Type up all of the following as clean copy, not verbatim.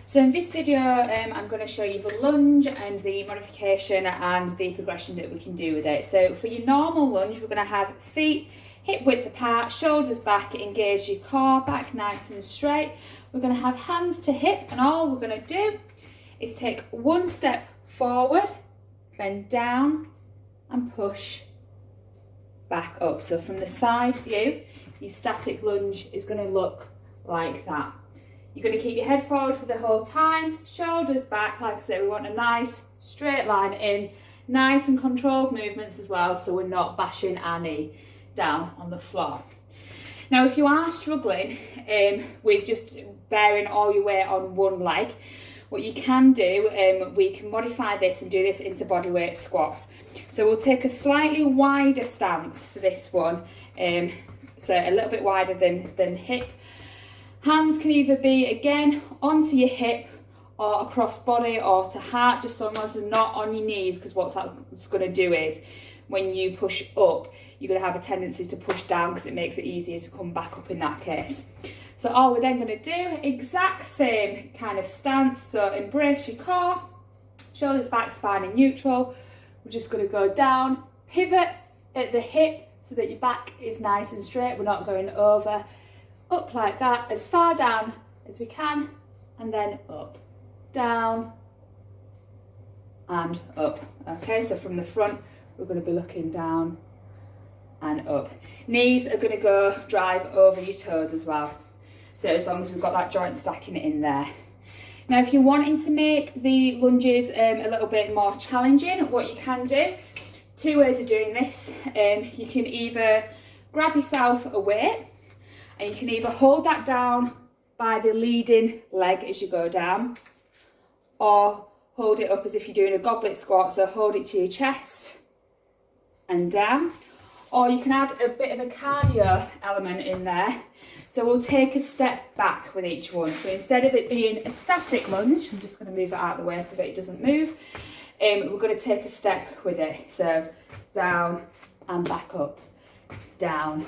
So in this video, I'm going to show you the lunge and the modification and the progression that we can do with it. So for your normal lunge, we're going to have feet hip width apart, shoulders back, engage your core back nice and straight. We're going to have hands to hip, and all we're going to do is take one step forward, bend down and push back up. So from the side view, your static lunge is going to look like that. You're going to keep your head forward for the whole time, shoulders back. Like I said, we want a nice straight line in, nice and controlled movements as well, so we're not bashing our knee down on the floor. Now, if you are struggling with just bearing all your weight on one leg, what you can do, we can modify this and do this into bodyweight squats. So we'll take a slightly wider stance for this one, so a little bit wider than hip. Hands can either be, again, onto your hip or across body or to heart, just so long as they're not on your knees, because what that's going to do is when you push up, you're going to have a tendency to push down because it makes it easier to come back up in that case. So all we're then going to do, exact same kind of stance, so embrace your core, shoulders back, spine in neutral. We're just going to go down, pivot at the hip so that your back is nice and straight, we're not going over. Up like that, as far down as we can, and then up, down, and up. Okay, so from the front, we're going to be looking down and up. Knees are going to go drive over your toes as well. So as long as we've got that joint stacking in there. Now, if you're wanting to make the lunges a little bit more challenging, what you can do, two ways of doing this. You can either grab yourself a weight, and you can either hold that down by the leading leg as you go down, or hold it up as if you're doing a goblet squat, so hold it to your chest and down. Or you can add a bit of a cardio element in there. So we'll take a step back with each one. So instead of it being a static lunge, I'm just going to move it out of the way so that it doesn't move. We're going to take a step with it. So down and back up, down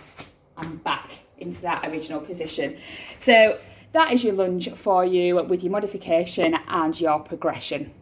and back into that original position. So that is your lunge for you with your modification and your progression.